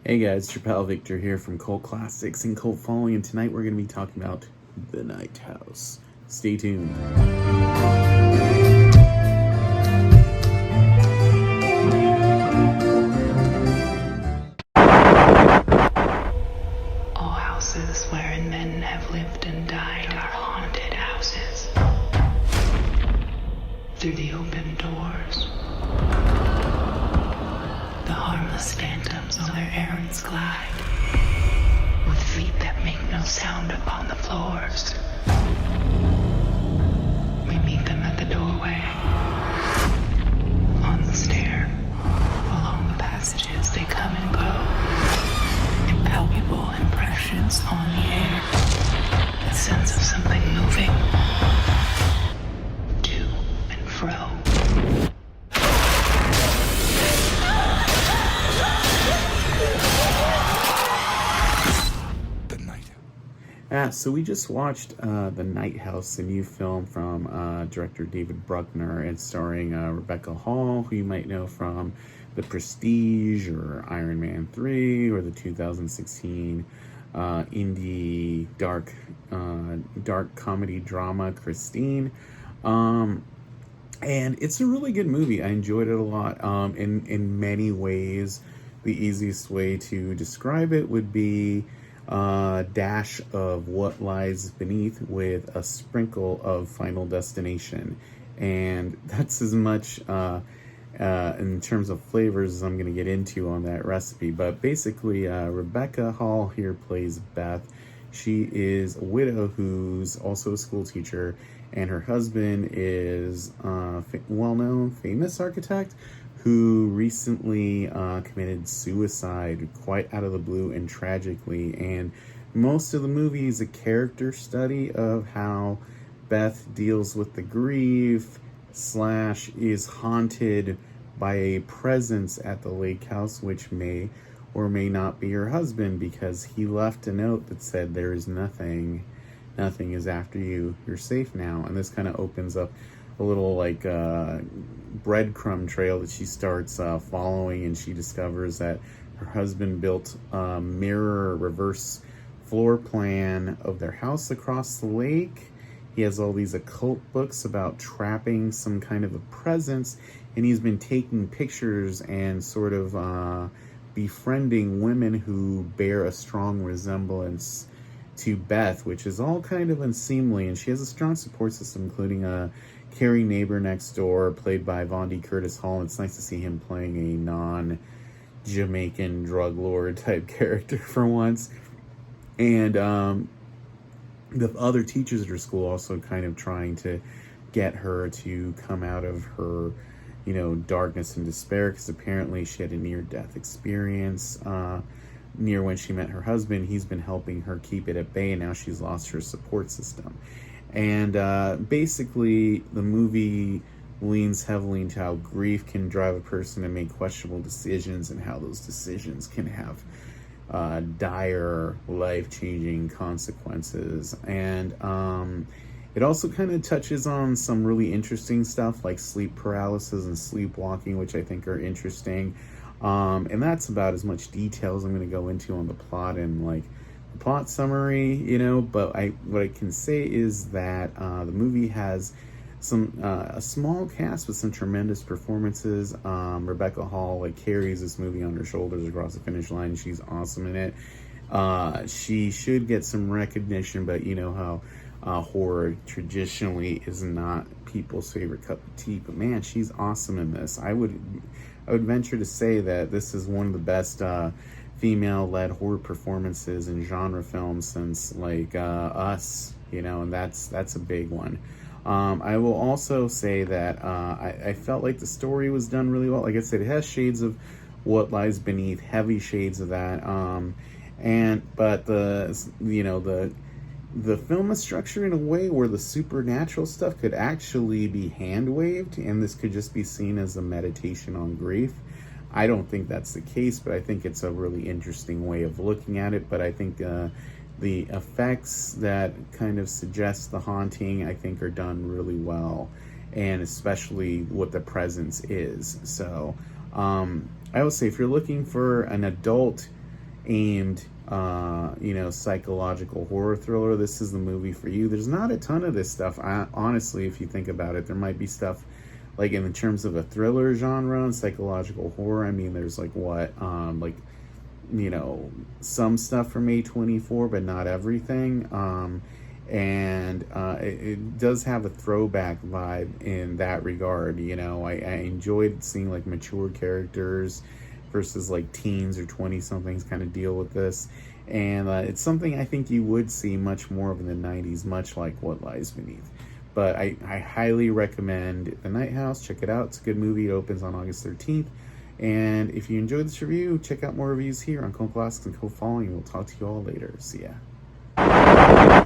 Hey guys, it's your pal Victor here from Cult Classics and Cult Following, and tonight we're going to be talking about The Night House. Stay tuned. All houses wherein men have lived and died are haunted houses. Through the open doors, the harmless phantoms on their errands glide, with feet that make no sound upon the floors. We meet them at the doorway, on the stair, along the passages they come and go. Impalpable impressions on the air, a sense of something moving to and fro. So we just watched The Night House, a new film from director David Bruckner, and starring Rebecca Hall, who you might know from The Prestige or Iron Man 3 or the 2016 indie dark comedy drama Christine. And it's a really good movie. I enjoyed it a lot. In many ways, the easiest way to describe it would be dash of What Lies Beneath with a sprinkle of Final Destination, and that's as much in terms of flavors as I'm going to get into on that recipe. But basically, Rebecca Hall here plays Beth. She is a widow who's also a school teacher, and her husband is a well-known, famous architect who recently committed suicide quite out of the blue and tragically. And most of the movie is a character study of how Beth deals with the grief / is haunted by a presence at the lake house, which may or may not be her husband, because he left a note that said, "There is nothing is after you, you're safe now." And this kind of opens up a little breadcrumb trail that she starts following, and she discovers that her husband built a mirror reverse floor plan of their house across the lake. He has all these occult books about trapping some kind of a presence, and he's been taking pictures and sort of befriending women who bear a strong resemblance to Beth, which is all kind of unseemly. And she has a strong support system, including a Carrie neighbor next door, played by Von Curtis Hall. It's nice to see him playing a non-Jamaican drug lord type character for once. And the other teachers at her school also kind of trying to get her to come out of her, darkness and despair, because apparently she had a near-death experience near when she met her husband. He's been helping her keep it at bay, and now she's lost her support system. And basically, the movie leans heavily into how grief can drive a person to make questionable decisions, and how those decisions can have dire, life-changing consequences. And it also kind of touches on some really interesting stuff like sleep paralysis and sleepwalking, which I think are interesting. And that's about as much detail as I'm going to go into on the plot and the plot summary, but what I can say is that the movie has a small cast with some tremendous performances. Rebecca Hall carries this movie on her shoulders across the finish line. She's awesome in it. She should get some recognition, but you know how horror traditionally is not people's favorite cup of tea. But man, she's awesome in this. I would venture to say that this is one of the best female-led horror performances in genre films since Us, and that's a big one. I will also say that I felt like the story was done really well. Like I said, it has shades of What Lies Beneath, heavy shades of that. But the film is structured in a way where the supernatural stuff could actually be hand-waved, and this could just be seen as a meditation on grief. I don't think that's the case, but I think it's a really interesting way of looking at it. But I think the effects that kind of suggest the haunting, I think, are done really well, and especially what the presence is. So I would say if you're looking for an adult aimed, psychological horror thriller, this is the movie for you. There's not a ton of this stuff. Honestly, if you think about it, there might be stuff like in terms of a thriller genre and psychological horror. I mean, there's some stuff from A24, but not everything. It does have a throwback vibe in that regard. I enjoyed seeing like mature characters versus like teens or 20 somethings kind of deal with this, and it's something I think you would see much more of in the 90s, much like What Lies Beneath. But I highly recommend The Night House. Check it out. It's a good movie. It opens on August 13th. And if you enjoyed this review, check out more reviews here on Cult Classics and Cult Following. We'll talk to you all later. See ya.